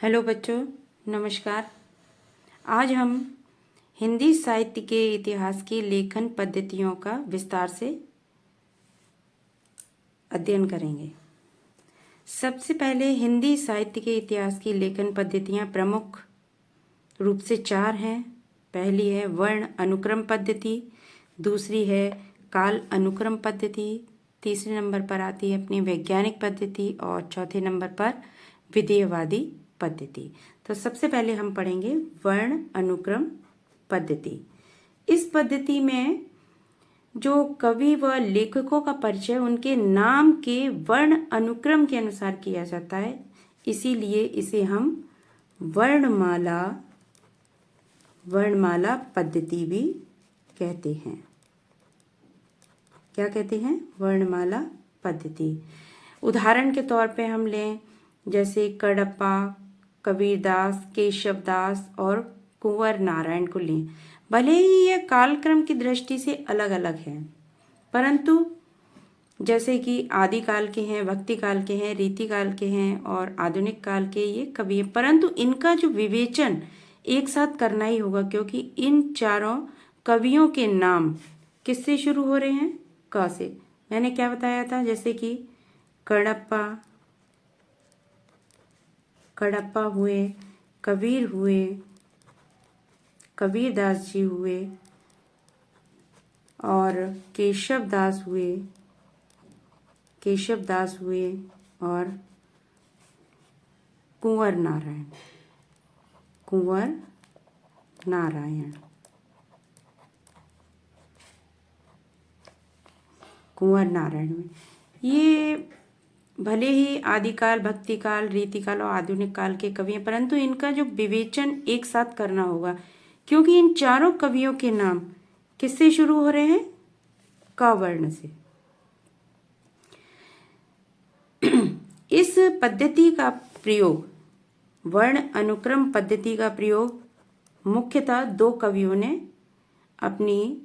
Hello बच्चों, नमस्कार। आज हम हिंदी साहित्य के इतिहास की लेखन पद्धतियों का विस्तार से अध्ययन करेंगे। सबसे पहले हिंदी साहित्य के इतिहास की लेखन पद्धतियां प्रमुख रूप से 4 हैं। पहली है वर्ण अनुक्रम पद्धति, दूसरी है काल अनुक्रम पद्धति, तीसरे नंबर पर आती है अपनी वैज्ञानिक पद्धति और चौथे नंबर पर विधेयवादी पद्धति। तो सबसे पहले हम पढ़ेंगे वर्ण अनुक्रम पद्धति। इस पद्धति में जो कवि व लेखकों का परिचय उनके नाम के वर्ण अनुक्रम के अनुसार किया जाता है, इसीलिए इसे हम वर्णमाला पद्धति भी कहते हैं। क्या कहते हैं? वर्णमाला पद्धति। उदाहरण के तौर पे हम लें जैसे कडप्पा, कबीरदास, केशवदास और कुंवर नारायण को लें। भले ही यह कालक्रम की दृष्टि से अलग अलग हैं, परंतु जैसे कि आदि काल के हैं, भक्ति काल के हैं, रीति काल के हैं और आधुनिक काल के ये कवि हैं, परंतु इनका जो विवेचन एक साथ करना ही होगा, क्योंकि इन चारों कवियों के नाम किससे शुरू हो रहे हैं? क से। मैंने क्या बताया था? जैसे कि कडप्पा हुए, कबीर हुए, कबीरदास जी हुए और केशवदास हुए और कुंवर नारायण में ये भले ही आदिकाल, भक्ति काल, रीति काल और आधुनिक काल के कवि हैं, परंतु इनका जो विवेचन एक साथ करना होगा, क्योंकि इन चारों कवियों के नाम किससे शुरू हो रहे हैं? क वर्ण से। इस पद्धति का प्रयोग, वर्ण अनुक्रम पद्धति का प्रयोग मुख्यतः 2 कवियों ने अपनी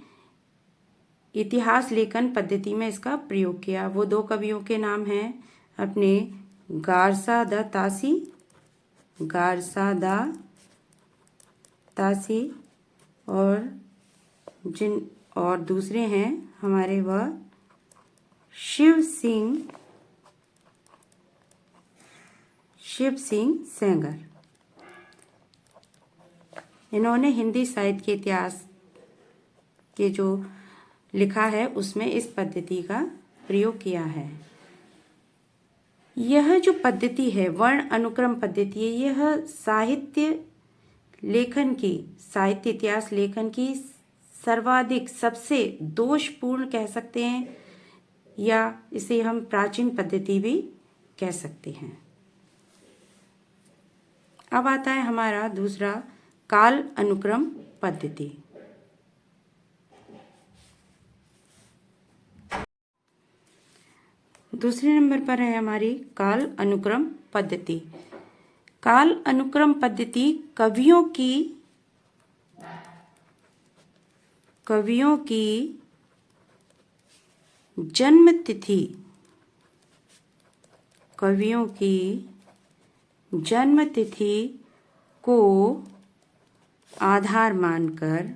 इतिहास लेखन पद्धति में इसका प्रयोग किया। वो 2 कवियों के नाम हैं अपने गारसा दा तासी और दूसरे हैं हमारे वह शिव सिंह सेंगर। इन्होंने हिंदी साहित्य के इतिहास के जो लिखा है उसमें इस पद्धति का प्रयोग किया है। यह जो पद्धति है वर्ण अनुक्रम पद्धति, यह साहित्य इतिहास लेखन की सर्वाधिक सबसे दोषपूर्ण कह सकते हैं, या इसे हम प्राचीन पद्धति भी कह सकते हैं। अब आता है हमारा दूसरा काल अनुक्रम पद्धति। दूसरे नंबर पर है हमारी काल अनुक्रम पद्धति। काल अनुक्रम पद्धति कवियों की जन्म तिथि को आधार मानकर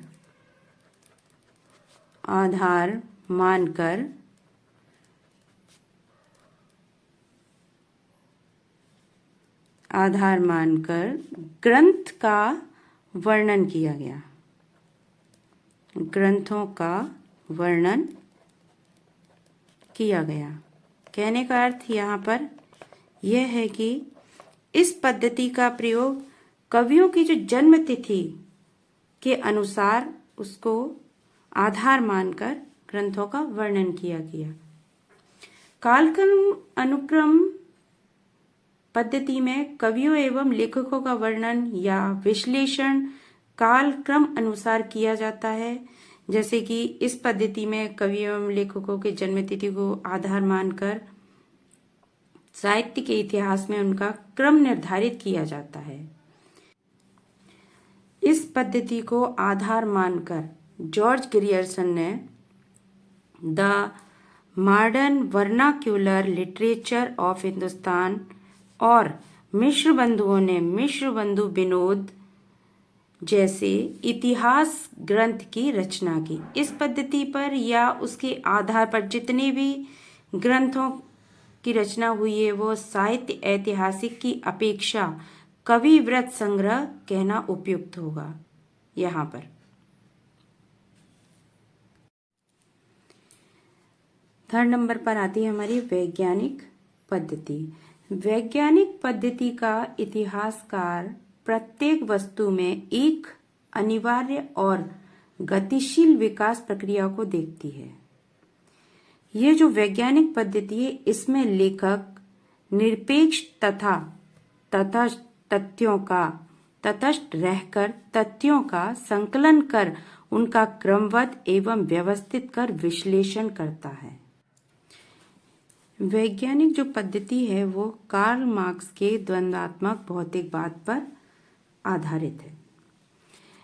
ग्रंथों का वर्णन किया गया। कहने का अर्थ यहाँ पर यह है कि इस पद्धति का प्रयोग कवियों की जो जन्म तिथि के अनुसार उसको आधार मानकर ग्रंथों का वर्णन किया गया। कालक्रम अनुक्रम पद्धति में कवियों एवं लेखकों का वर्णन या विश्लेषण कालक्रम अनुसार किया जाता है। जैसे कि इस पद्धति में कवियों एवं लेखकों के जन्मतिथि को आधार मानकर साहित्य के इतिहास में उनका क्रम निर्धारित किया जाता है। इस पद्धति को आधार मानकर जॉर्ज ग्रियर्सन ने the modern vernacular literature of Hindustan और मिश्र बंधुओं ने मिश्र बंधु विनोद जैसे इतिहास ग्रंथ की रचना की। इस पद्धति पर या उसके आधार पर जितने भी ग्रंथों की रचना हुई है वो साहित्य ऐतिहासिक की अपेक्षा कविव्रत संग्रह कहना उपयुक्त होगा। यहाँ पर थर्ड नंबर पर आती है हमारी वैज्ञानिक पद्धति। वैज्ञानिक पद्धति का इतिहासकार प्रत्येक वस्तु में एक अनिवार्य और गतिशील विकास प्रक्रिया को देखती है। यह जो वैज्ञानिक पद्धति है इसमें लेखक निरपेक्ष तथा तटस्थ रहकर तथ्यों का संकलन कर उनका क्रमबद्ध एवं व्यवस्थित कर विश्लेषण करता है। वैज्ञानिक जो पद्धति है वो कार्ल मार्क्स के द्वंद्वात्मक भौतिकवाद पर आधारित है।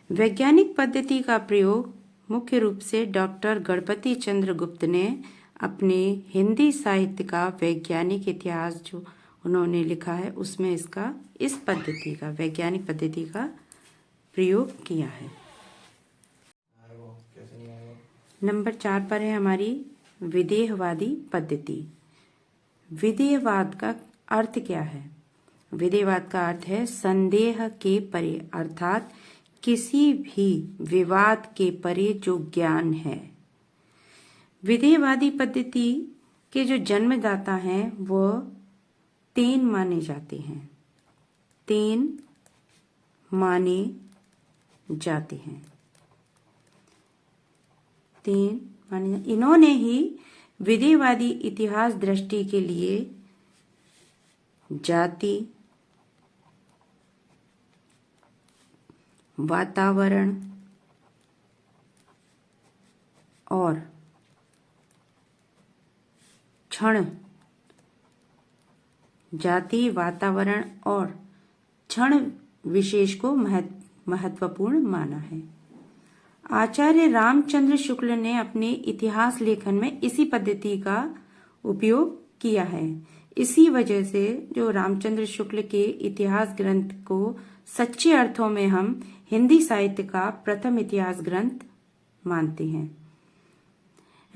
वैज्ञानिक पद्धति का प्रयोग मुख्य रूप से डॉक्टर गणपति चंद्र गुप्त ने अपने हिंदी साहित्य का वैज्ञानिक इतिहास जो उन्होंने लिखा है उसमें इस पद्धति का वैज्ञानिक पद्धति का प्रयोग किया है। नंबर 4 पर है हमारी विदेहवादी पद्धति। विदेहवाद का अर्थ क्या है? विदेहवाद का अर्थ है संदेह के परे, अर्थात किसी भी विवाद के परे जो ज्ञान है। विदेहवादी पद्धति के जो जन्मदाता हैं वो 3 माने जाते हैं। 3 माने जाते हैं। इन्होंने ही विदेहवादी इतिहास दृष्टि के लिए जाति, वातावरण और क्षण, जाति, वातावरण और क्षण विशेष को महत्वपूर्ण माना है। आचार्य रामचंद्र शुक्ल ने अपने इतिहास लेखन में इसी पद्धति का उपयोग किया है। इसी वजह से जो रामचंद्र शुक्ल के इतिहास ग्रंथ को सच्चे अर्थों में हम हिंदी साहित्य का प्रथम इतिहास ग्रंथ मानते हैं।